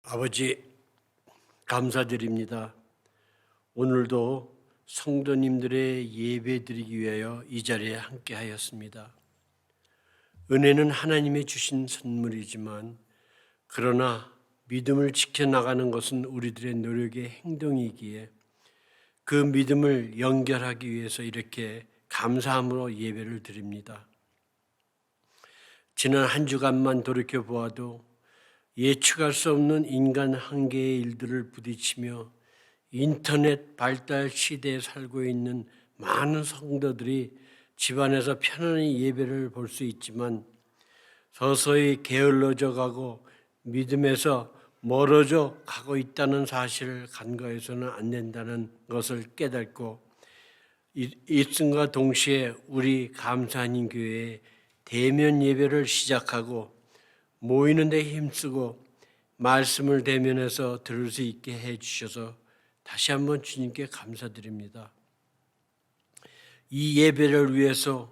아버지, 감사드립니다. 오늘도 성도님들의 예배 드리기 위하여 이 자리에 함께 하였습니다. 은혜는 하나님의 주신 선물이지만 그러나 믿음을 지켜나가는 것은 우리들의 노력의 행동이기에 그 믿음을 연결하기 위해서 이렇게 감사함으로 예배를 드립니다. 지난 한 주간만 돌이켜 보아도 예측할 수 없는 인간 한계의 일들을 부딪히며 인터넷 발달 시대에 살고 있는 많은 성도들이 집안에서 편안히 예배를 볼 수 있지만 서서히 게을러져 가고 믿음에서 멀어져 가고 있다는 사실을 간과해서는 안 된다는 것을 깨닫고 이씀과 동시에 우리 감사하는 교회에 대면 예배를 시작하고 모이는 데 힘쓰고 말씀을 대면해서 들을 수 있게 해주셔서 다시 한번 주님께 감사드립니다. 이 예배를 위해서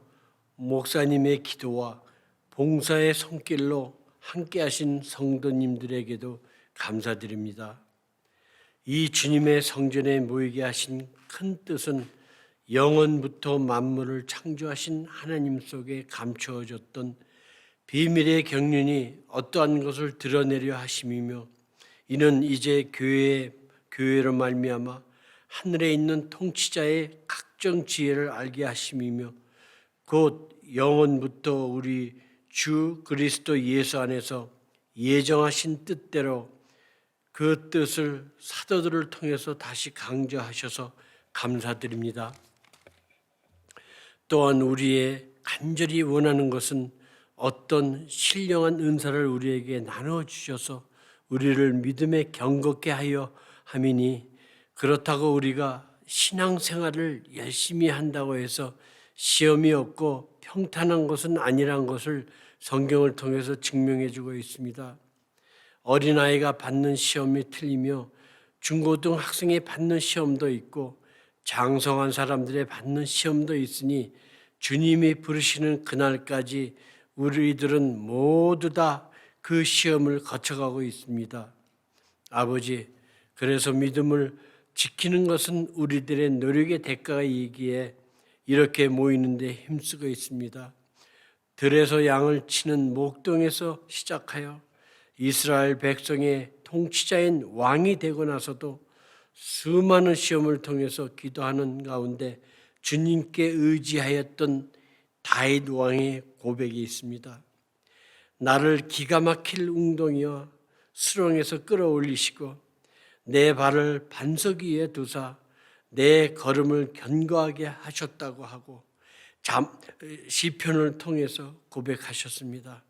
목사님의 기도와 봉사의 손길로 함께 하신 성도님들에게도 감사드립니다. 이 주님의 성전에 모이게 하신 큰 뜻은 영원부터 만물을 창조하신 하나님 속에 감추어졌던 비밀의 경륜이 어떠한 것을 드러내려 하심이며 이는 이제 교회로 말미암아 하늘에 있는 통치자의 각종 지혜를 알게 하심이며 곧 영원부터 우리 주 그리스도 예수 안에서 예정하신 뜻대로 그 뜻을 사도들을 통해서 다시 강조하셔서 감사드립니다. 또한 우리의 간절히 원하는 것은 어떤 신령한 은사를 우리에게 나누어 주셔서 우리를 믿음에 경겁게 하여 함이니 그렇다고 우리가 신앙생활을 열심히 한다고 해서 시험이 없고 평탄한 것은 아니란 것을 성경을 통해서 증명해 주고 있습니다. 어린아이가 받는 시험이 틀리며 중고등학생이 받는 시험도 있고 장성한 사람들의 받는 시험도 있으니 주님이 부르시는 그날까지 우리들은 모두 다 그 시험을 거쳐가고 있습니다. 아버지, 그래서 믿음을 지키는 것은 우리들의 노력의 대가이기에 이렇게 모이는데 힘쓰고 있습니다. 들에서 양을 치는 목동에서 시작하여 이스라엘 백성의 통치자인 왕이 되고 나서도 수많은 시험을 통해서 기도하는 가운데 주님께 의지하였던 다윗 왕의 고백이 있습니다. 나를 기가 막힐 웅덩이와 수렁에서 끌어올리시고 내 발을 반석 위에 두사 내 걸음을 견고하게 하셨다고 하고 시편을 통해서 고백하셨습니다.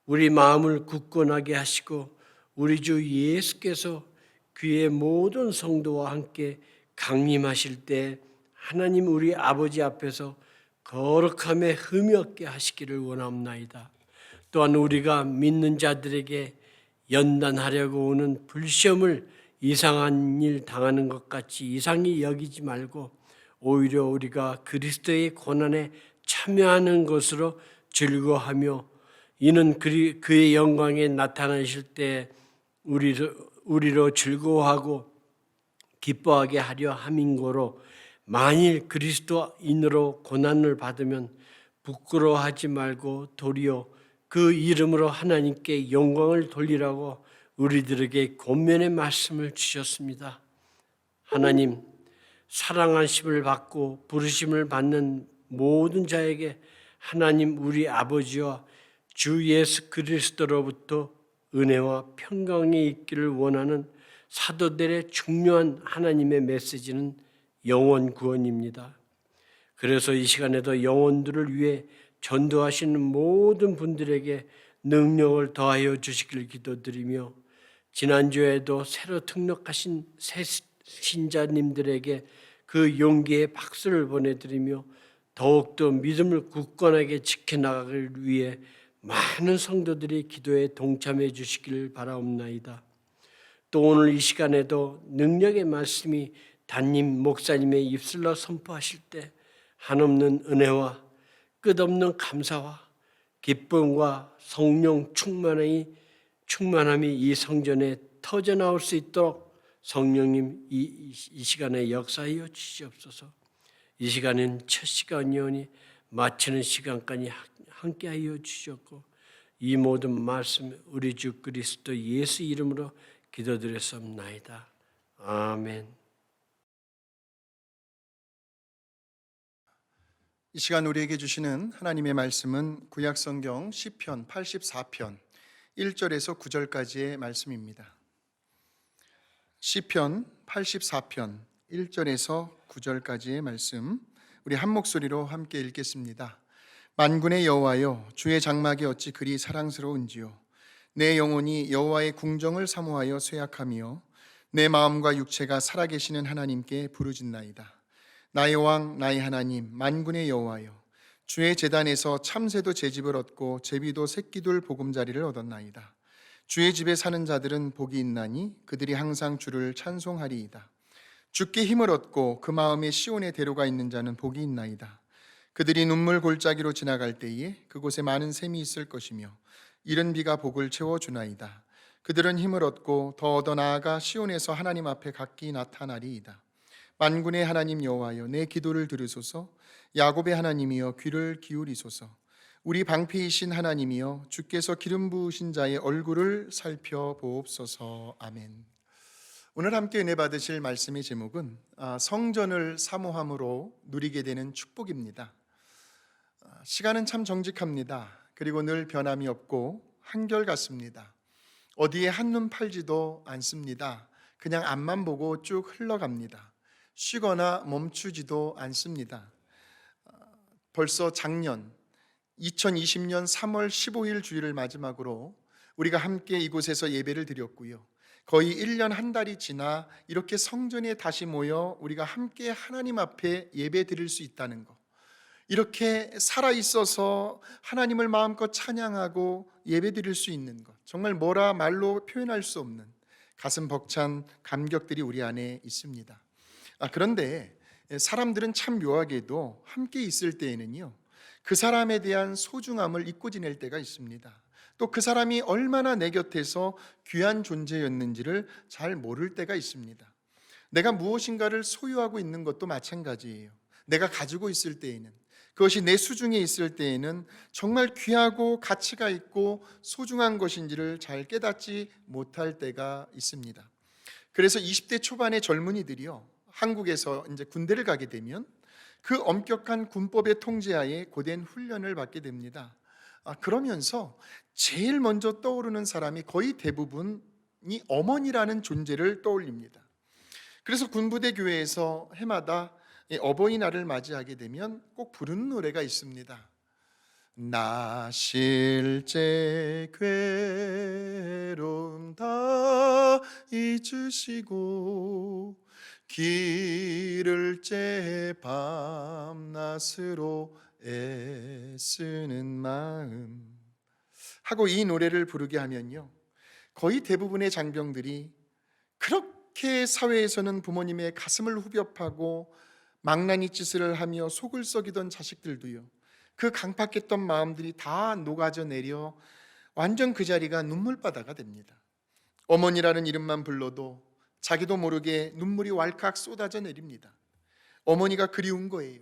우리 마음을 굳건하게 하시고 우리 주 예수께서 그의 모든 성도와 함께 강림하실 때 하나님 우리 아버지 앞에서 거룩함에 흠이 없게 하시기를 원하옵나이다. 또한 우리가 믿는 자들에게 연단하려고 오는 불시험을 이상한 일 당하는 것 같이 이상히 여기지 말고 오히려 우리가 그리스도의 고난에 참여하는 것으로 즐거워하며 이는 그의 영광에 나타나실 때 우리로 즐거워하고 기뻐하게 하려 함인고로 만일 그리스도인으로 고난을 받으면 부끄러워하지 말고 도리어 그 이름으로 하나님께 영광을 돌리라고 우리들에게 권면의 말씀을 주셨습니다. 하나님, 사랑하심을 받고 부르심을 받는 모든 자에게 하나님 우리 아버지와 주 예수 그리스도로부터 은혜와 평강이 있기를 원하는 사도들의 중요한 하나님의 메시지는 영혼 구원입니다. 그래서 이 시간에도 영혼들을 위해 전도하시는 모든 분들에게 능력을 더하여 주시길 기도드리며 지난주에도 새로 등록하신 새 신자님들에게 그 용기의 박수를 보내드리며 더욱더 믿음을 굳건하게 지켜나가기 위해 많은 성도들이 기도에 동참해 주시기를 바라옵나이다. 또 오늘 이 시간에도 능력의 말씀이 담임 목사님의 입술로 선포하실 때 한없는 은혜와 끝없는 감사와 기쁨과 성령 충만함이 이 성전에 터져 나올 수 있도록 성령님 이 시간에 역사하여 주시옵소서. 이 시간은 첫 시간이오니 마치는 시간까지 함께하여 주셨고 이 모든 말씀 우리 주 그리스도 예수 이름으로 기도드렸습나이다. 아멘. 이 시간 우리에게 주시는 하나님의 말씀은 구약성경 시편 84편 1절에서 9절까지의 말씀입니다. 시편 84편 1절에서 9절까지의 말씀, 우리 한 목소리로 함께 읽겠습니다. 만군의 여호와여, 주의 장막이 어찌 그리 사랑스러운지요. 내 영혼이 여호와의 궁정을 사모하여 쇠약하며 내 마음과 육체가 살아계시는 하나님께 부르짖나이다. 나의 왕, 나의 하나님, 만군의 여호와여, 주의 제단에서 참새도 제집을 얻고 제비도 새끼둘 보금자리를 얻었나이다. 주의 집에 사는 자들은 복이 있나니 그들이 항상 주를 찬송하리이다. 주께 힘을 얻고 그 마음에 시온에 대로가 있는 자는 복이 있나이다. 그들이 눈물 골짜기로 지나갈 때에 그곳에 많은 샘이 있을 것이며 이른 비가 복을 채워주나이다. 그들은 힘을 얻고 더 얻어 나아가 시온에서 하나님 앞에 각기 나타나리이다. 만군의 하나님 여호와여, 내 기도를 들으소서. 야곱의 하나님이여, 귀를 기울이소서. 우리 방패이신 하나님이여, 주께서 기름 부으신 자의 얼굴을 살펴보옵소서. 아멘. 오늘 함께 은혜 받으실 말씀의 제목은 성전을 사모함으로 누리게 되는 축복입니다. 시간은 참 정직합니다. 그리고 늘 변함이 없고 한결같습니다. 어디에 한눈 팔지도 않습니다. 그냥 앞만 보고 쭉 흘러갑니다. 쉬거나 멈추지도 않습니다. 벌써 작년 2020년 3월 15일 주일을 마지막으로 우리가 함께 이곳에서 예배를 드렸고요. 거의 1년 한 달이 지나 이렇게 성전에 다시 모여 우리가 함께 하나님 앞에 예배 드릴 수 있다는 것, 이렇게 살아있어서 하나님을 마음껏 찬양하고 예배 드릴 수 있는 것, 정말 뭐라 말로 표현할 수 없는 가슴 벅찬 감격들이 우리 안에 있습니다. 그런데 사람들은 참 묘하게도 함께 있을 때에는요, 그 사람에 대한 소중함을 잊고 지낼 때가 있습니다. 또 그 사람이 얼마나 내 곁에서 귀한 존재였는지를 잘 모를 때가 있습니다. 내가 무엇인가를 소유하고 있는 것도 마찬가지예요. 내가 가지고 있을 때에는, 그것이 내 수중에 있을 때에는 정말 귀하고 가치가 있고 소중한 것인지를 잘 깨닫지 못할 때가 있습니다. 그래서 20대 초반의 젊은이들이요, 한국에서 이제 군대를 가게 되면 그 엄격한 군법의 통제하에 고된 훈련을 받게 됩니다. 그러면서 제일 먼저 떠오르는 사람이 거의 대부분이 어머니라는 존재를 떠올립니다. 그래서 군부대 교회에서 해마다 어버이날을 맞이하게 되면 꼭 부르는 노래가 있습니다. 나 실제 괴로움 다 잊으시고 기를 째 밤낮으로 애쓰는 마음 하고 이 노래를 부르게 하면요, 거의 대부분의 장병들이 그렇게 사회에서는 부모님의 가슴을 후벼 파고 망나니 짓을 하며 속을 썩이던 자식들도요, 그 강팍했던 마음들이 다 녹아져 내려 완전 그 자리가 눈물바다가 됩니다. 어머니라는 이름만 불러도 자기도 모르게 눈물이 왈칵 쏟아져 내립니다. 어머니가 그리운 거예요.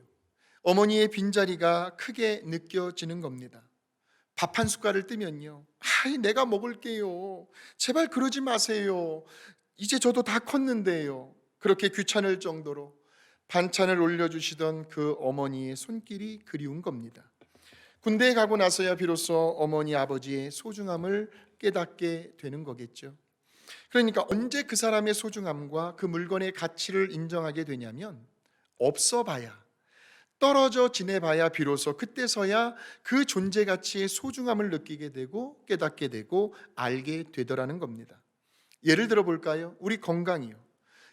어머니의 빈자리가 크게 느껴지는 겁니다. 밥 한 숟갈을 뜨면요, 내가 먹을게요, 제발 그러지 마세요, 이제 저도 다 컸는데요, 그렇게 귀찮을 정도로 반찬을 올려주시던 그 어머니의 손길이 그리운 겁니다. 군대에 가고 나서야 비로소 어머니 아버지의 소중함을 깨닫게 되는 거겠죠. 그러니까 언제 그 사람의 소중함과 그 물건의 가치를 인정하게 되냐면, 없어봐야, 떨어져 지내봐야 비로소 그때서야 그 존재 가치의 소중함을 느끼게 되고 깨닫게 되고 알게 되더라는 겁니다. 예를 들어 볼까요? 우리 건강이요.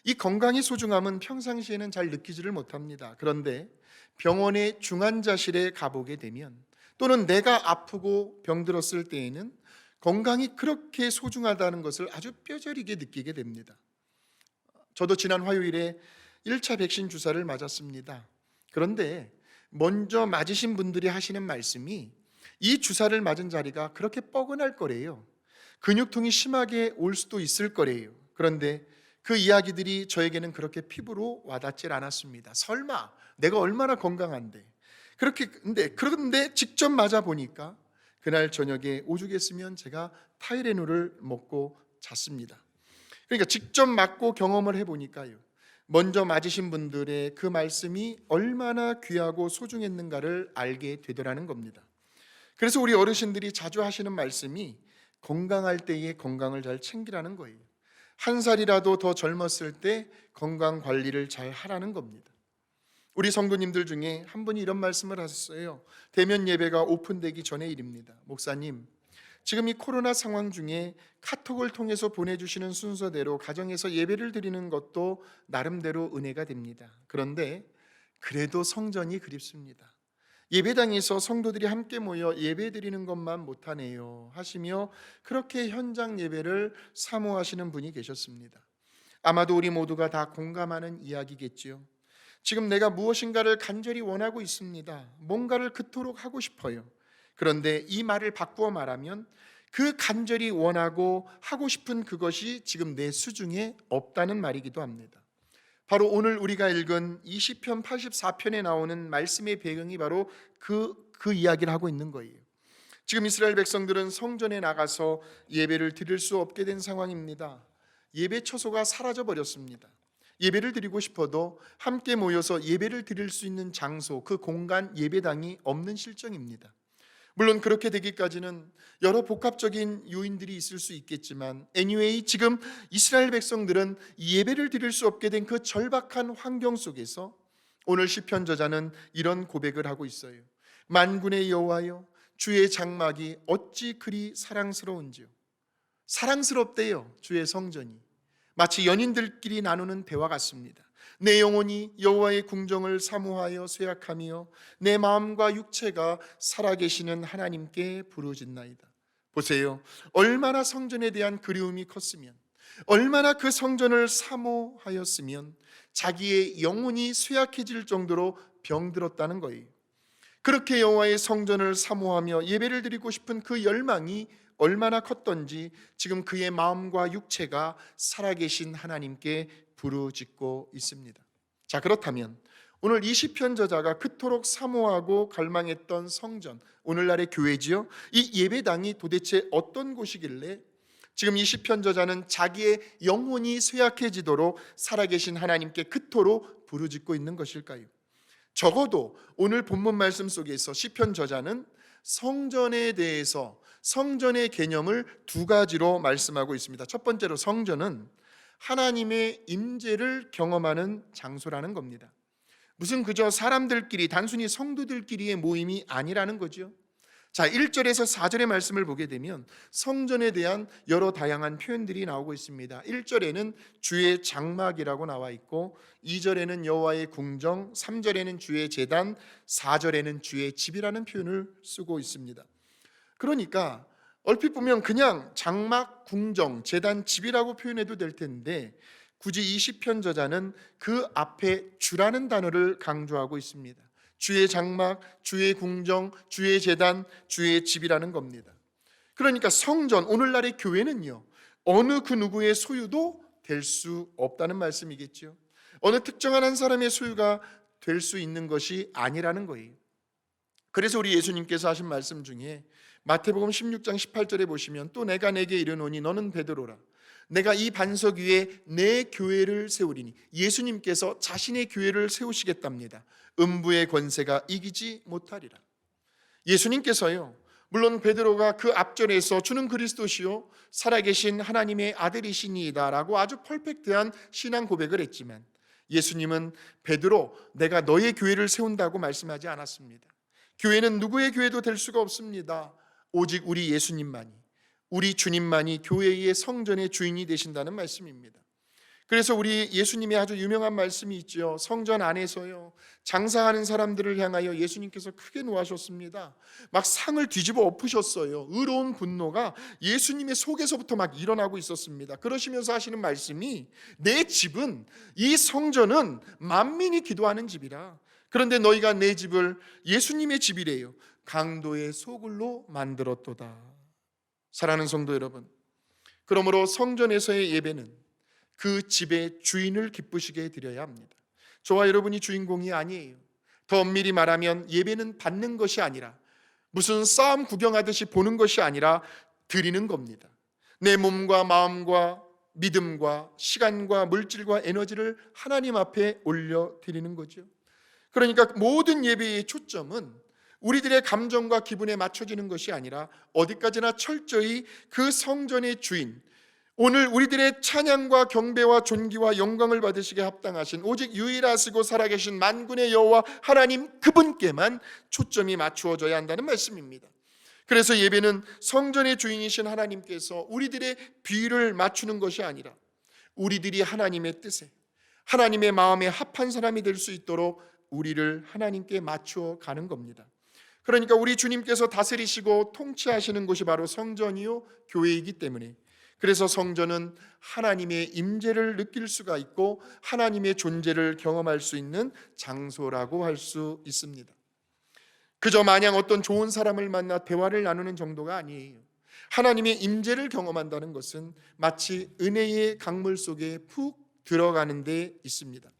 이 건강의 소중함은 평상시에는 잘 느끼지를 못합니다. 그런데 병원의 중환자실에 가보게 되면, 또는 내가 아프고 병들었을 때에는 건강이 그렇게 소중하다는 것을 아주 뼈저리게 느끼게 됩니다. 저도 지난 화요일에 1차 백신 주사를 맞았습니다. 그런데 먼저 맞으신 분들이 하시는 말씀이 이 주사를 맞은 자리가 그렇게 뻐근할 거래요. 근육통이 심하게 올 수도 있을 거래요. 그런데 그 이야기들이 저에게는 그렇게 피부로 와닿질 않았습니다. 설마 내가 얼마나 건강한데. 그런데 직접 맞아 보니까 그날 저녁에 오죽했으면 제가 타이레놀을 먹고 잤습니다. 그러니까 직접 맞고 경험을 해보니까요, 먼저 맞으신 분들의 그 말씀이 얼마나 귀하고 소중했는가를 알게 되더라는 겁니다. 그래서 우리 어르신들이 자주 하시는 말씀이 건강할 때의 건강을 잘 챙기라는 거예요. 한 살이라도 더 젊었을 때 건강 관리를 잘 하라는 겁니다. 우리 성도님들 중에 한 분이 이런 말씀을 하셨어요. 대면 예배가 오픈되기 전의 일입니다. 목사님, 지금 이 코로나 상황 중에 카톡을 통해서 보내주시는 순서대로 가정에서 예배를 드리는 것도 나름대로 은혜가 됩니다. 그런데 그래도 성전이 그립습니다. 예배당에서 성도들이 함께 모여 예배 드리는 것만 못하네요 하시며 그렇게 현장 예배를 사모하시는 분이 계셨습니다. 아마도 우리 모두가 다 공감하는 이야기겠지요. 지금 내가 무엇인가를 간절히 원하고 있습니다. 뭔가를 그토록 하고 싶어요. 그런데 이 말을 바꾸어 말하면 그 간절히 원하고 하고 싶은 그것이 지금 내 수중에 없다는 말이기도 합니다. 바로 오늘 우리가 읽은 이 시편 84편에 나오는 말씀의 배경이 바로 그 이야기를 하고 있는 거예요. 지금 이스라엘 백성들은 성전에 나가서 예배를 드릴 수 없게 된 상황입니다. 예배 처소가 사라져 버렸습니다. 예배를 드리고 싶어도 함께 모여서 예배를 드릴 수 있는 장소, 그 공간, 예배당이 없는 실정입니다. 물론 그렇게 되기까지는 여러 복합적인 요인들이 있을 수 있겠지만 anyway 지금 이스라엘 백성들은 예배를 드릴 수 없게 된 그 절박한 환경 속에서 오늘 시편 저자는 이런 고백을 하고 있어요. 만군의 여호와여, 주의 장막이 어찌 그리 사랑스러운지요. 사랑스럽대요, 주의 성전이. 마치 연인들끼리 나누는 대화 같습니다. 내 영혼이 여호와의 궁정을 사모하여 쇠약하며 내 마음과 육체가 살아계시는 하나님께 부르짖나이다. 보세요, 얼마나 성전에 대한 그리움이 컸으면, 얼마나 그 성전을 사모하였으면 자기의 영혼이 쇠약해질 정도로 병들었다는 거예요. 그렇게 여호와의 성전을 사모하며 예배를 드리고 싶은 그 열망이 얼마나 컸던지 지금 그의 마음과 육체가 살아계신 하나님께 부르짖고 있습니다. 자, 그렇다면 오늘 이 시편 저자가 그토록 사모하고 갈망했던 성전, 오늘날의 교회지요, 이 예배당이 도대체 어떤 곳이길래 지금 이 시편 저자는 자기의 영혼이 쇠약해지도록 살아계신 하나님께 그토록 부르짖고 있는 것일까요? 적어도 오늘 본문 말씀 속에서 시편 저자는 성전에 대해서, 성전의 개념을 두 가지로 말씀하고 있습니다. 첫 번째로 성전은 하나님의 임재를 경험하는 장소라는 겁니다. 무슨 그저 사람들끼리, 단순히 성도들끼리의 모임이 아니라는 거죠. 자, 1절에서 4절의 말씀을 보게 되면 성전에 대한 여러 다양한 표현들이 나오고 있습니다. 1절에는 주의 장막이라고 나와 있고 2절에는 여호와의 궁정, 3절에는 주의 제단, 4절에는 주의 집이라는 표현을 쓰고 있습니다. 그러니까 얼핏 보면 그냥 장막, 궁정, 제단, 집이라고 표현해도 될 텐데 굳이 이 시편 저자는 그 앞에 주라는 단어를 강조하고 있습니다. 주의 장막, 주의 궁정, 주의 제단, 주의 집이라는 겁니다. 그러니까 성전, 오늘날의 교회는요, 어느 그 누구의 소유도 될 수 없다는 말씀이겠죠. 어느 특정한 한 사람의 소유가 될 수 있는 것이 아니라는 거예요. 그래서 우리 예수님께서 하신 말씀 중에 마태복음 16장 18절에 보시면 또 내가 내게 이르노니 너는 베드로라. 내가 이 반석 위에 내 교회를 세우리니, 예수님께서 자신의 교회를 세우시겠답니다. 음부의 권세가 이기지 못하리라. 예수님께서요, 물론 베드로가 그 앞절에서 주는 그리스도시요 살아계신 하나님의 아들이시니이다라고 아주 퍼펙트한 신앙 고백을 했지만 예수님은 베드로, 내가 너의 교회를 세운다고 말씀하지 않았습니다. 교회는 누구의 교회도 될 수가 없습니다. 오직 우리 예수님만이, 우리 주님만이 교회의 성전의 주인이 되신다는 말씀입니다. 그래서 우리 예수님의 아주 유명한 말씀이 있죠. 성전 안에서요, 장사하는 사람들을 향하여 예수님께서 크게 노하셨습니다. 막 상을 뒤집어 엎으셨어요. 의로운 분노가 예수님의 속에서부터 막 일어나고 있었습니다. 그러시면서 하시는 말씀이 내 집은, 이 성전은 만민이 기도하는 집이라. 그런데 너희가 내 집을, 예수님의 집이래요, 강도의 소굴로 만들었도다. 사랑하는 성도 여러분, 그러므로 성전에서의 예배는 그 집의 주인을 기쁘시게 드려야 합니다. 저와 여러분이 주인공이 아니에요. 더 엄밀히 말하면 예배는 받는 것이 아니라 무슨 싸움 구경하듯이 보는 것이 아니라 드리는 겁니다. 내 몸과 마음과 믿음과 시간과 물질과 에너지를 하나님 앞에 올려드리는 거죠. 그러니까 모든 예배의 초점은 우리들의 감정과 기분에 맞춰지는 것이 아니라 어디까지나 철저히 그 성전의 주인, 오늘 우리들의 찬양과 경배와 존귀와 영광을 받으시게 합당하신 오직 유일하시고 살아계신 만군의 여호와 하나님 그분께만 초점이 맞추어져야 한다는 말씀입니다. 그래서 예배는 성전의 주인이신 하나님께서 우리들의 비위를 맞추는 것이 아니라 우리들이 하나님의 뜻에, 하나님의 마음에 합한 사람이 될 수 있도록 우리를 하나님께 맞추어 가는 겁니다. 그러니까 우리 주님께서 다스리시고 통치하시는 곳이 바로 성전이요 교회이기 때문에, 그래서 성전은 하나님의 임재를 느낄 수가 있고 하나님의 존재를 경험할 수 있는 장소라고 할 수 있습니다. 그저 마냥 어떤 좋은 사람을 만나 대화를 나누는 정도가 아니에요. 하나님의 임재를 경험한다는 것은 마치 은혜의 강물 속에 푹 들어가는 데 있습니다.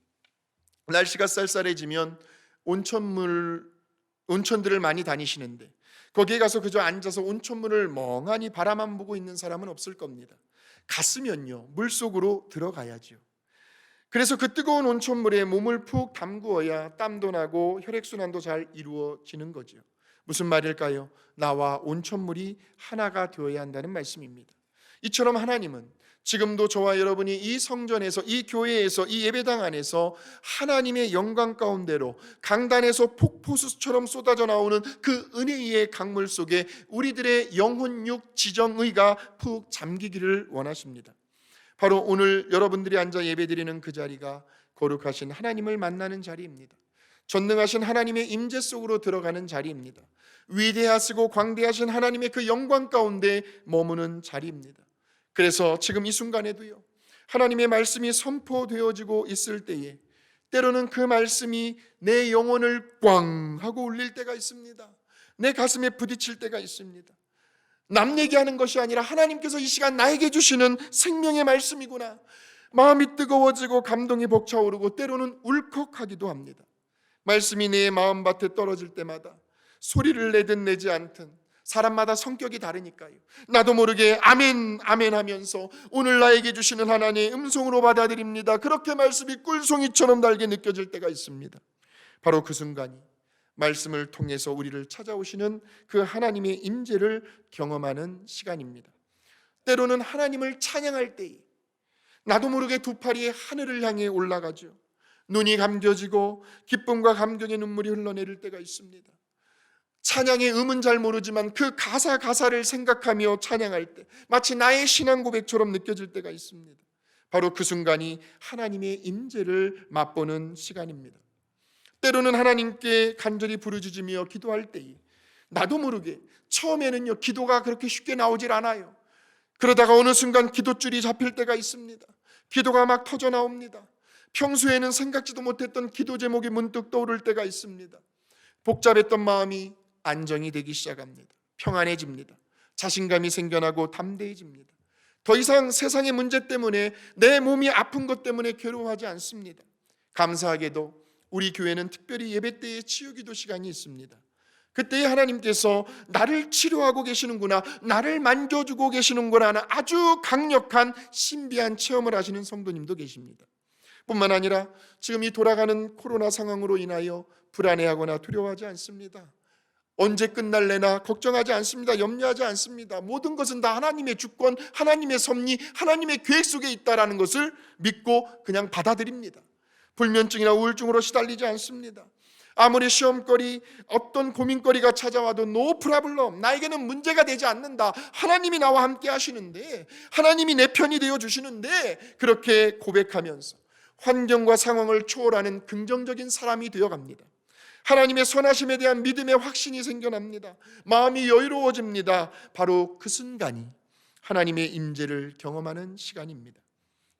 날씨가 쌀쌀해지면 온천들을 많이 다니시는데 거기에 가서 그저 앉아서 온천물을 멍하니 바라만 보고 있는 사람은 없을 겁니다. 갔으면요, 물속으로 들어가야죠. 그래서 그 뜨거운 온천물에 몸을 푹 담그어야 땀도 나고 혈액순환도 잘 이루어지는 거죠. 무슨 말일까요? 나와 온천물이 하나가 되어야 한다는 말씀입니다. 이처럼 하나님은 지금도 저와 여러분이 이 성전에서, 이 교회에서, 이 예배당 안에서 하나님의 영광 가운데로 강단에서 폭포수처럼 쏟아져 나오는 그 은혜의 강물 속에 우리들의 영혼, 육, 지정의가 푹 잠기기를 원하십니다. 바로 오늘 여러분들이 앉아 예배드리는 그 자리가 거룩하신 하나님을 만나는 자리입니다. 전능하신 하나님의 임재 속으로 들어가는 자리입니다. 위대하시고 광대하신 하나님의 그 영광 가운데 머무는 자리입니다. 그래서 지금 이 순간에도요, 하나님의 말씀이 선포되어지고 있을 때에 때로는 그 말씀이 내 영혼을 꽝 하고 울릴 때가 있습니다. 내 가슴에 부딪힐 때가 있습니다. 남 얘기하는 것이 아니라 하나님께서 이 시간 나에게 주시는 생명의 말씀이구나. 마음이 뜨거워지고 감동이 벅차오르고 때로는 울컥하기도 합니다. 말씀이 내 마음밭에 떨어질 때마다 소리를 내든 내지 않든 사람마다 성격이 다르니까요, 나도 모르게 아멘 아멘 하면서 오늘 나에게 주시는 하나님의 음성으로 받아들입니다. 그렇게 말씀이 꿀송이처럼 달게 느껴질 때가 있습니다. 바로 그 순간이 말씀을 통해서 우리를 찾아오시는 그 하나님의 임재를 경험하는 시간입니다. 때로는 하나님을 찬양할 때에 나도 모르게 두 팔이 하늘을 향해 올라가죠. 눈이 감겨지고 기쁨과 감격의 눈물이 흘러내릴 때가 있습니다. 찬양의 음은 잘 모르지만 그 가사를 생각하며 찬양할 때 마치 나의 신앙 고백처럼 느껴질 때가 있습니다. 바로 그 순간이 하나님의 임재를 맛보는 시간입니다. 때로는 하나님께 간절히 부르짖으며 기도할 때에 나도 모르게 처음에는요, 기도가 그렇게 쉽게 나오질 않아요. 그러다가 어느 순간 기도줄이 잡힐 때가 있습니다. 기도가 막 터져 나옵니다. 평소에는 생각지도 못했던 기도 제목이 문득 떠오를 때가 있습니다. 복잡했던 마음이 안정이 되기 시작합니다. 평안해집니다. 자신감이 생겨나고 담대해집니다. 더 이상 세상의 문제 때문에 내 몸이 아픈 것 때문에 괴로워하지 않습니다. 감사하게도 우리 교회는 특별히 예배 때의 치유기도 시간이 있습니다. 그때에 하나님께서 나를 치료하고 계시는구나, 나를 만져주고 계시는구나 하는 아주 강력한 신비한 체험을 하시는 성도님도 계십니다. 뿐만 아니라 지금 이 돌아가는 코로나 상황으로 인하여 불안해하거나 두려워하지 않습니다. 언제 끝날래나 걱정하지 않습니다. 염려하지 않습니다. 모든 것은 다 하나님의 주권, 하나님의 섭리, 하나님의 계획 속에 있다는 것을 믿고 그냥 받아들입니다. 불면증이나 우울증으로 시달리지 않습니다. 아무리 시험거리, 어떤 고민거리가 찾아와도 no problem, 나에게는 문제가 되지 않는다. 하나님이 나와 함께 하시는데, 하나님이 내 편이 되어주시는데, 그렇게 고백하면서 환경과 상황을 초월하는 긍정적인 사람이 되어갑니다. 하나님의 선하심에 대한 믿음의 확신이 생겨납니다. 마음이 여유로워집니다. 바로 그 순간이 하나님의 임재를 경험하는 시간입니다.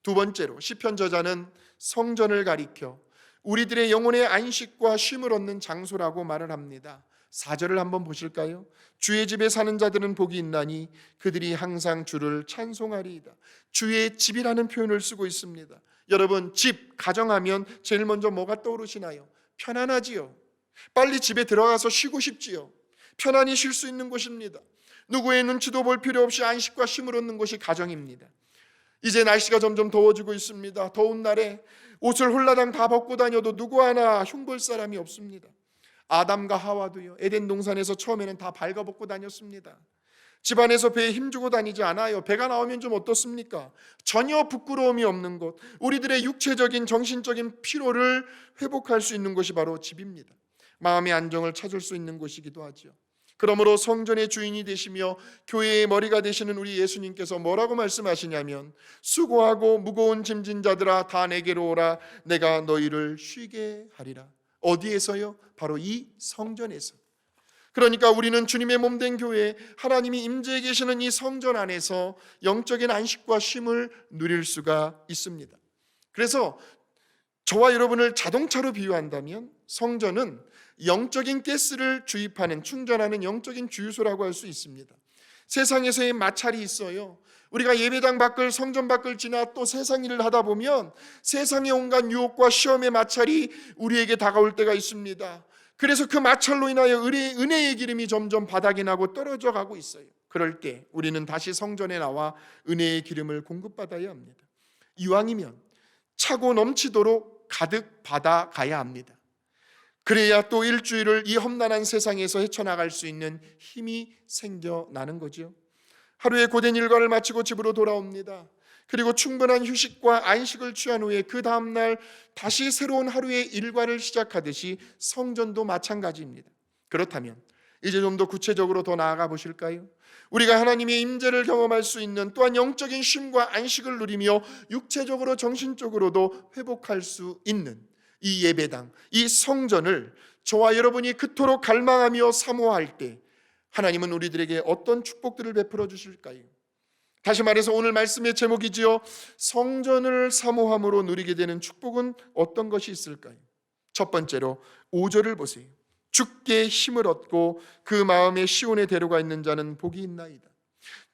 두 번째로 시편 저자는 성전을 가리켜 우리들의 영혼의 안식과 쉼을 얻는 장소라고 말을 합니다. 4절을 한번 보실까요? 주의 집에 사는 자들은 복이 있나니 그들이 항상 주를 찬송하리이다. 주의 집이라는 표현을 쓰고 있습니다. 여러분, 집, 가정하면 제일 먼저 뭐가 떠오르시나요? 편안하지요. 빨리 집에 들어가서 쉬고 싶지요. 편안히 쉴 수 있는 곳입니다. 누구의 눈치도 볼 필요 없이 안식과 쉼을 얻는 곳이 가정입니다. 이제 날씨가 점점 더워지고 있습니다. 더운 날에 옷을 홀라당 다 벗고 다녀도 누구 하나 흉볼 사람이 없습니다. 아담과 하와도요, 에덴 동산에서 처음에는 다 발가벗고 다녔습니다. 집안에서 배에 힘주고 다니지 않아요. 배가 나오면 좀 어떻습니까? 전혀 부끄러움이 없는 곳, 우리들의 육체적인 정신적인 피로를 회복할 수 있는 곳이 바로 집입니다. 마음의 안정을 찾을 수 있는 곳이기도 하죠. 그러므로 성전의 주인이 되시며 교회의 머리가 되시는 우리 예수님께서 뭐라고 말씀하시냐면, 수고하고 무거운 짐진 자들아 다 내게로 오라, 내가 너희를 쉬게 하리라. 어디에서요? 바로 이 성전에서. 그러니까 우리는 주님의 몸된 교회, 하나님이 임재해 계시는 이 성전 안에서 영적인 안식과 쉼을 누릴 수가 있습니다. 그래서 저와 여러분을 자동차로 비유한다면 성전은 영적인 가스를 주입하는, 충전하는 영적인 주유소라고 할 수 있습니다. 세상에서의 마찰이 있어요. 우리가 예배당 밖을, 성전 밖을 지나 또 세상 일을 하다 보면 세상의 온갖 유혹과 시험의 마찰이 우리에게 다가올 때가 있습니다. 그래서 그 마찰로 인하여 은혜의 기름이 점점 바닥이 나고 떨어져 가고 있어요. 그럴 때 우리는 다시 성전에 나와 은혜의 기름을 공급받아야 합니다. 이왕이면 차고 넘치도록 가득 받아 가야 합니다. 그래야 또 일주일을 이 험난한 세상에서 헤쳐나갈 수 있는 힘이 생겨나는 거죠. 하루의 고된 일과를 마치고 집으로 돌아옵니다. 그리고 충분한 휴식과 안식을 취한 후에 그 다음날 다시 새로운 하루의 일과를 시작하듯이 성전도 마찬가지입니다. 그렇다면 이제 좀 더 구체적으로 더 나아가 보실까요? 우리가 하나님의 임재를 경험할 수 있는, 또한 영적인 쉼과 안식을 누리며 육체적으로 정신적으로도 회복할 수 있는 이 예배당, 이 성전을 저와 여러분이 그토록 갈망하며 사모할 때 하나님은 우리들에게 어떤 축복들을 베풀어 주실까요? 다시 말해서 오늘 말씀의 제목이지요, 성전을 사모함으로 누리게 되는 축복은 어떤 것이 있을까요? 첫 번째로 5절을 보세요. 주께 힘을 얻고 그 마음에 시온에 데려가 있는 자는 복이 있나이다.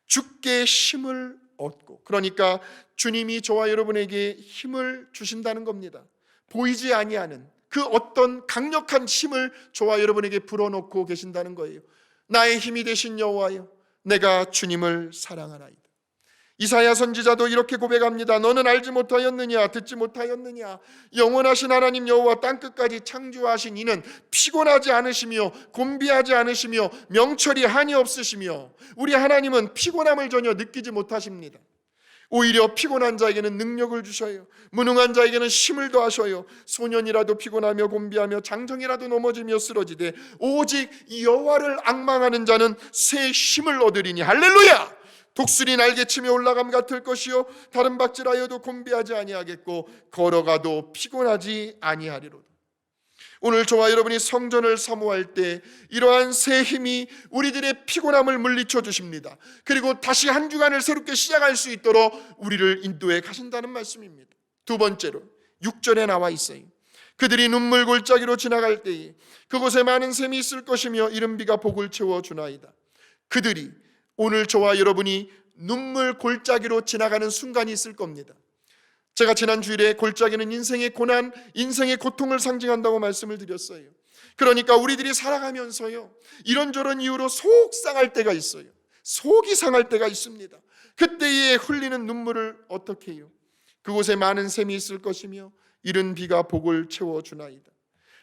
주께 힘을 얻고, 그러니까 주님이 저와 여러분에게 힘을 주신다는 겁니다. 보이지 아니하는 그 어떤 강력한 힘을 저와 여러분에게 불어넣고 계신다는 거예요. 나의 힘이 되신 여호와여, 내가 주님을 사랑하나이다. 이사야 선지자도 이렇게 고백합니다. 너는 알지 못하였느냐, 듣지 못하였느냐. 영원하신 하나님 여호와 땅끝까지 창조하신 이는 피곤하지 않으시며 곤비하지 않으시며 명철이 한이 없으시며, 우리 하나님은 피곤함을 전혀 느끼지 못하십니다. 오히려 피곤한 자에게는 능력을 주셔요. 무능한 자에게는 힘을 더하셔요. 소년이라도 피곤하며 곤비하며 장정이라도 넘어지며 쓰러지되 오직 여호와를 앙망하는 자는 새 힘을 얻으리니. 할렐루야! 독수리 날개치며 올라감 같을 것이요 다른 박질하여도 곤비하지 아니하겠고 걸어가도 피곤하지 아니하리로다. 오늘 저와 여러분이 성전을 사모할 때 이러한 새 힘이 우리들의 피곤함을 물리쳐 주십니다. 그리고 다시 한 주간을 새롭게 시작할 수 있도록 우리를 인도해 가신다는 말씀입니다. 두 번째로 6절에 나와 있어요. 그들이 눈물 골짜기로 지나갈 때에 그곳에 많은 샘이 있을 것이며 이른 비가 복을 채워주나이다. 그들이, 오늘 저와 여러분이 눈물 골짜기로 지나가는 순간이 있을 겁니다. 제가 지난 주일에 골짜기는 인생의 고난, 인생의 고통을 상징한다고 말씀을 드렸어요. 그러니까 우리들이 살아가면서요, 이런저런 이유로 속상할 때가 있어요. 속이 상할 때가 있습니다. 그때에 흘리는 눈물을 어떻게 해요? 그곳에 많은 샘이 있을 것이며 이른 비가 복을 채워주나이다.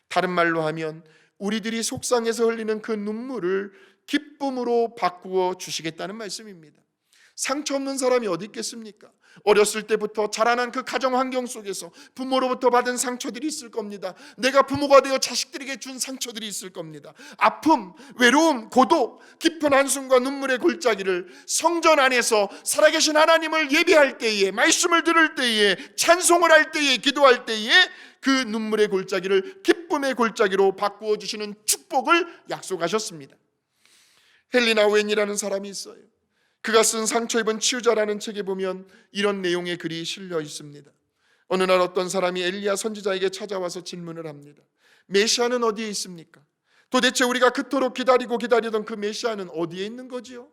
다른 말로 하면 우리들이 속상해서 흘리는 그 눈물을 기쁨으로 바꾸어 주시겠다는 말씀입니다. 상처 없는 사람이 어디 있겠습니까? 어렸을 때부터 자라난 그 가정 환경 속에서 부모로부터 받은 상처들이 있을 겁니다. 내가 부모가 되어 자식들에게 준 상처들이 있을 겁니다. 아픔, 외로움, 고독, 깊은 한숨과 눈물의 골짜기를 성전 안에서 살아계신 하나님을 예배할 때에, 말씀을 들을 때에, 찬송을 할 때에, 기도할 때에 그 눈물의 골짜기를 기쁨의 골짜기로 바꾸어 주시는 축복을 약속하셨습니다. 헬리나 웬이라는 사람이 있어요. 그가 쓴 상처 입은 치유자라는 책에 보면 이런 내용의 글이 실려 있습니다. 어느 날 어떤 사람이 엘리야 선지자에게 찾아와서 질문을 합니다. 메시아는 어디에 있습니까? 도대체 우리가 그토록 기다리던 그 메시아는 어디에 있는 거지요?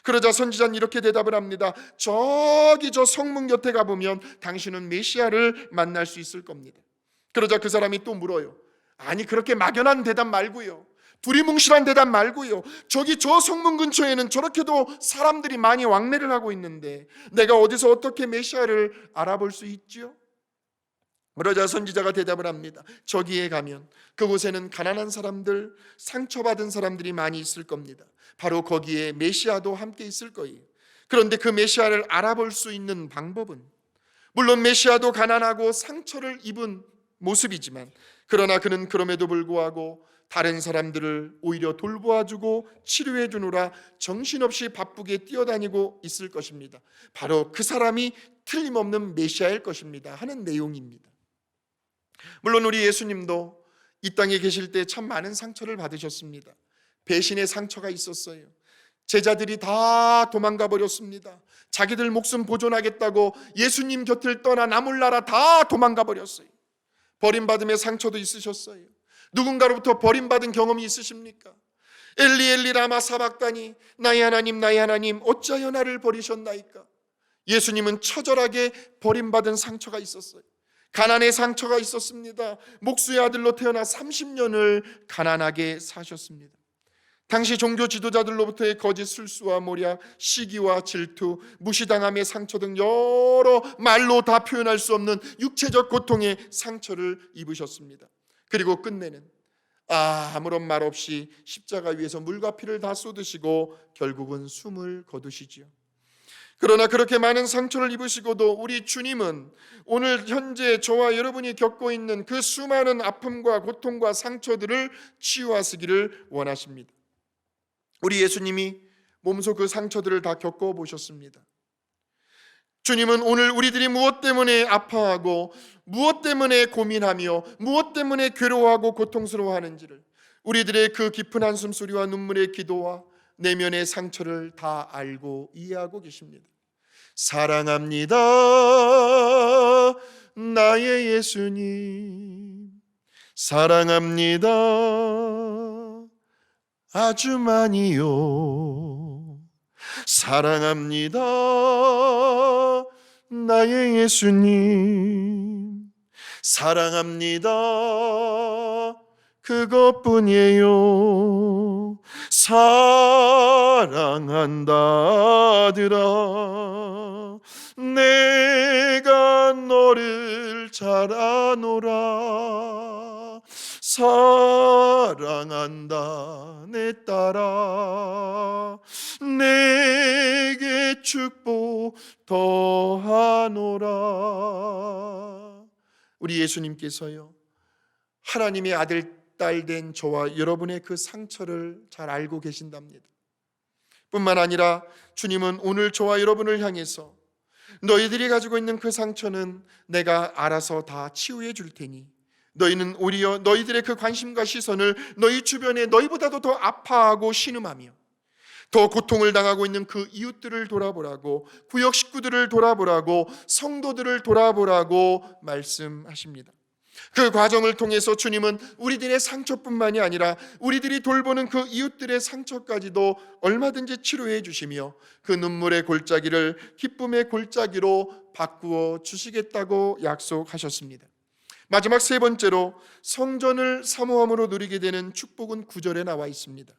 그러자 선지자는 이렇게 대답을 합니다. 저기 저 성문 곁에 가보면 당신은 메시아를 만날 수 있을 겁니다. 그러자 그 사람이 또 물어요. 아니, 그렇게 막연한 대답 말고요, 두리뭉실한 대답 말고요, 저기 저 성문 근처에는 저렇게도 사람들이 많이 왕래를 하고 있는데 내가 어디서 어떻게 메시아를 알아볼 수 있지요? 그러자 선지자가 대답을 합니다. 저기에 가면 그곳에는 가난한 사람들, 상처받은 사람들이 많이 있을 겁니다. 바로 거기에 메시아도 함께 있을 거예요. 그런데 그 메시아를 알아볼 수 있는 방법은, 물론 메시아도 가난하고 상처를 입은 모습이지만, 그러나 그는 그럼에도 불구하고 다른 사람들을 오히려 돌보아주고 치료해 주느라 정신없이 바쁘게 뛰어다니고 있을 것입니다. 바로 그 사람이 틀림없는 메시아일 것입니다 하는 내용입니다. 물론 우리 예수님도 이 땅에 계실 때 참 많은 상처를 받으셨습니다. 배신의 상처가 있었어요. 제자들이 다 도망가 버렸습니다. 자기들 목숨 보존하겠다고 예수님 곁을 떠나 남을 나라 다 도망가 버렸어요. 버림받음의 상처도 있으셨어요. 누군가로부터 버림받은 경험이 있으십니까? 엘리 엘리 라마 사박다니, 나의 하나님 어찌하여 나를 버리셨나이까? 예수님은 처절하게 버림받은 상처가 있었어요. 가난의 상처가 있었습니다. 목수의 아들로 태어나 30년을 가난하게 사셨습니다. 당시 종교 지도자들로부터의 거짓 술수와 모략, 시기와 질투, 무시당함의 상처 등 여러 말로 다 표현할 수 없는 육체적 고통의 상처를 입으셨습니다. 그리고 끝내는 아무런 말 없이 십자가 위에서 물과 피를 다 쏟으시고 결국은 숨을 거두시지요. 그러나 그렇게 많은 상처를 입으시고도 우리 주님은 오늘 현재 저와 여러분이 겪고 있는 그 수많은 아픔과 고통과 상처들을 치유하시기를 원하십니다. 우리 예수님이 몸소 그 상처들을 다 겪어보셨습니다. 주님은 오늘 우리들이 무엇 때문에 아파하고 무엇 때문에 고민하며 무엇 때문에 괴로워하고 고통스러워하는지를, 우리들의 그 깊은 한숨소리와 눈물의 기도와 내면의 상처를 다 알고 이해하고 계십니다. 사랑합니다, 나의 예수님. 사랑합니다, 아주 많이요. 사랑합니다, 나의 예수님. 사랑합니다, 그것뿐이에요. 사랑한다 아들아, 내가 너를 잘 아노라. 사랑한다 내 딸아, 내게 축복 더하노라. 우리 예수님께서요, 하나님의 아들 딸 된 저와 여러분의 그 상처를 잘 알고 계신답니다. 뿐만 아니라 주님은 오늘 저와 여러분을 향해서 너희들이 가지고 있는 그 상처는 내가 알아서 다 치유해 줄 테니 너희는 오히려 너희들의 그 관심과 시선을 너희 주변에 너희보다도 더 아파하고 신음하며 더 고통을 당하고 있는 그 이웃들을 돌아보라고, 구역 식구들을 돌아보라고, 성도들을 돌아보라고 말씀하십니다. 그 과정을 통해서 주님은 우리들의 상처뿐만이 아니라 우리들이 돌보는 그 이웃들의 상처까지도 얼마든지 치료해 주시며 그 눈물의 골짜기를 기쁨의 골짜기로 바꾸어 주시겠다고 약속하셨습니다. 마지막 세 번째로 성전을 사모함으로 누리게 되는 축복은 9절에 나와 있습니다.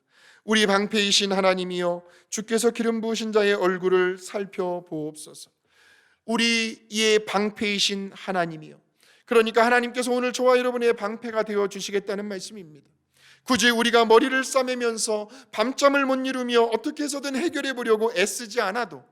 우리 방패이신 하나님이여, 주께서 기름 부으신 자의 얼굴을 살펴보옵소서. 우리의 방패이신 하나님이여, 그러니까 하나님께서 오늘 저와 여러분의 방패가 되어 주시겠다는 말씀입니다. 굳이 우리가 머리를 싸매면서 밤잠을 못 이루며 어떻게 해서든 해결해 보려고 애쓰지 않아도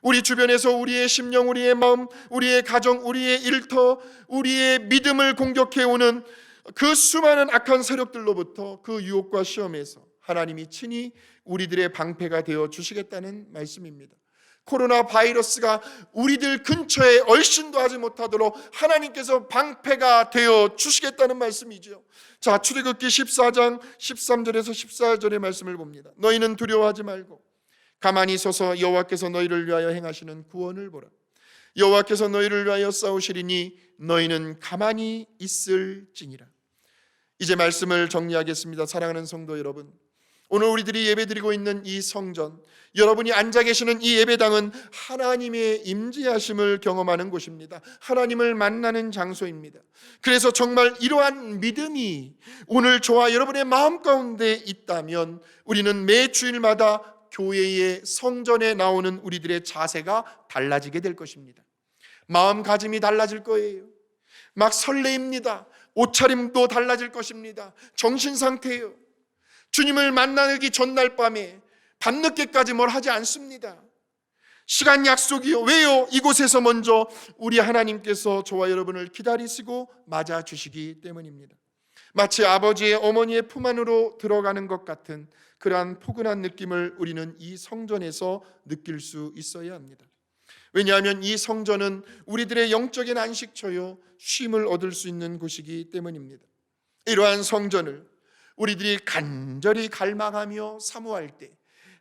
우리 주변에서 우리의 심령, 우리의 마음, 우리의 가정, 우리의 일터, 우리의 믿음을 공격해오는 그 수많은 악한 세력들로부터, 그 유혹과 시험에서 하나님이 친히 우리들의 방패가 되어 주시겠다는 말씀입니다. 코로나 바이러스가 우리들 근처에 얼씬도 하지 못하도록 하나님께서 방패가 되어 주시겠다는 말씀이죠. 자, 출애굽기 14장 13절에서 14절의 말씀을 봅니다. 너희는 두려워하지 말고 가만히 서서 여호와께서 너희를 위하여 행하시는 구원을 보라. 여호와께서 너희를 위하여 싸우시리니 너희는 가만히 있을지니라. 이제 말씀을 정리하겠습니다. 사랑하는 성도 여러분, 오늘 우리들이 예배드리고 있는 이 성전, 여러분이 앉아 계시는 이 예배당은 하나님의 임재하심을 경험하는 곳입니다. 하나님을 만나는 장소입니다. 그래서 정말 이러한 믿음이 오늘 저와 여러분의 마음 가운데 있다면 우리는 매 주일마다 교회의 성전에 나오는 우리들의 자세가 달라지게 될 것입니다. 마음가짐이 달라질 거예요. 막 설레입니다. 옷차림도 달라질 것입니다. 정신 상태예요. 주님을 만나기 전날 밤에 밤늦게까지 뭘 하지 않습니다. 시간 약속이요. 왜요? 이곳에서 먼저 우리 하나님께서 저와 여러분을 기다리시고 맞아주시기 때문입니다. 마치 아버지의 어머니의 품 안으로 들어가는 것 같은 그러한 포근한 느낌을 우리는 이 성전에서 느낄 수 있어야 합니다. 왜냐하면 이 성전은 우리들의 영적인 안식처요, 쉼을 얻을 수 있는 곳이기 때문입니다. 이러한 성전을 우리들이 간절히 갈망하며 사모할 때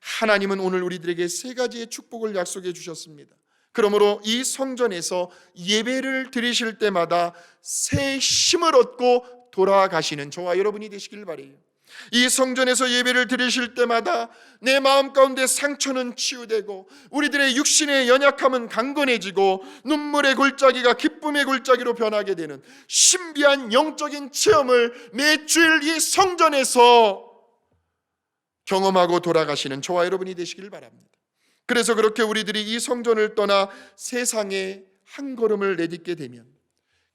하나님은 오늘 우리들에게 세 가지의 축복을 약속해 주셨습니다. 그러므로 이 성전에서 예배를 드리실 때마다 새 힘을 얻고 돌아가시는 저와 여러분이 되시길 바라요. 이 성전에서 예배를 드리실 때마다 내 마음 가운데 상처는 치유되고 우리들의 육신의 연약함은 강건해지고 눈물의 골짜기가 기쁨의 골짜기로 변하게 되는 신비한 영적인 체험을 매주일 이 성전에서 경험하고 돌아가시는 저와 여러분이 되시길 바랍니다. 그래서 그렇게 우리들이 이 성전을 떠나 세상에 한 걸음을 내딛게 되면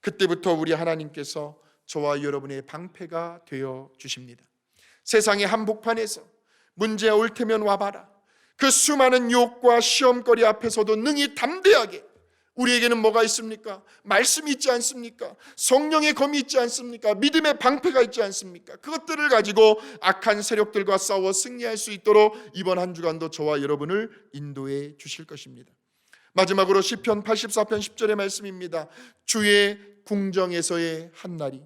그때부터 우리 하나님께서 저와 여러분의 방패가 되어 주십니다. 세상의 한복판에서 문제가 올 테면 와봐라, 그 수많은 유혹과 시험거리 앞에서도 능히 담대하게, 우리에게는 뭐가 있습니까? 말씀이 있지 않습니까? 성령의 검이 있지 않습니까? 믿음의 방패가 있지 않습니까? 그것들을 가지고 악한 세력들과 싸워 승리할 수 있도록 이번 한 주간도 저와 여러분을 인도해 주실 것입니다. 마지막으로 시편 84편 10절의 말씀입니다. 주의 궁정에서의 한날이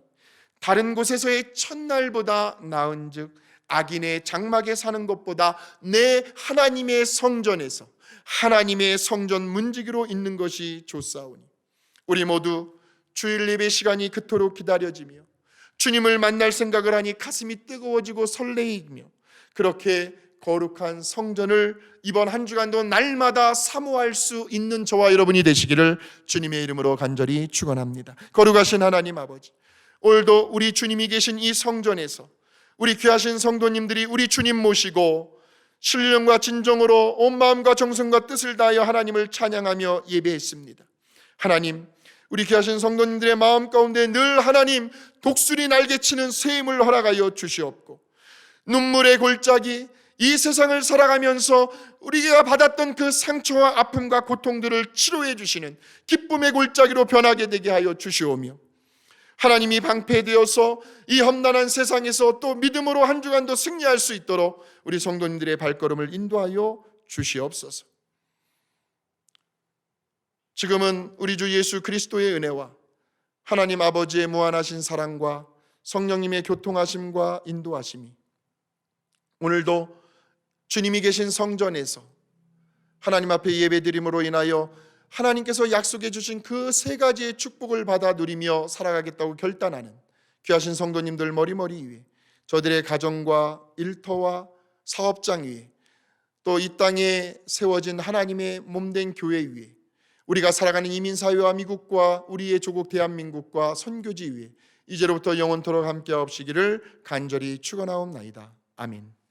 다른 곳에서의 첫날보다 나은즉 악인의 장막에 사는 것보다 내 하나님의 성전에서 하나님의 성전 문지기로 있는 것이 좋사오니, 우리 모두 주일 예배 시간이 그토록 기다려지며 주님을 만날 생각을 하니 가슴이 뜨거워지고 설레이며 그렇게 거룩한 성전을 이번 한 주간도 날마다 사모할 수 있는 저와 여러분이 되시기를 주님의 이름으로 간절히 축원합니다. 거룩하신 하나님 아버지, 오늘도 우리 주님이 계신 이 성전에서 우리 귀하신 성도님들이 우리 주님 모시고 신령과 진정으로 온 마음과 정성과 뜻을 다하여 하나님을 찬양하며 예배했습니다. 하나님, 우리 귀하신 성도님들의 마음 가운데 늘 하나님 독수리 날개치는 쇠임을 허락하여 주시옵고, 눈물의 골짜기, 이 세상을 살아가면서 우리가 받았던 그 상처와 아픔과 고통들을 치료해 주시는 기쁨의 골짜기로 변하게 되게 하여 주시오며, 하나님이 방패되어서 이 험난한 세상에서 또 믿음으로 한 주간도 승리할 수 있도록 우리 성도님들의 발걸음을 인도하여 주시옵소서. 지금은 우리 주 예수 그리스도의 은혜와 하나님 아버지의 무한하신 사랑과 성령님의 교통하심과 인도하심이 오늘도 주님이 계신 성전에서 하나님 앞에 예배드림으로 인하여 하나님께서 약속해 주신 그 세 가지의 축복을 받아 누리며 살아가겠다고 결단하는 귀하신 성도님들 머리머리 위에, 저들의 가정과 일터와 사업장 위에, 또 이 땅에 세워진 하나님의 몸된 교회 위에, 우리가 살아가는 이민사회와 미국과 우리의 조국 대한민국과 선교지 위에 이제로부터 영원토록 함께하옵시기를 간절히 축원하옵나이다. 아멘.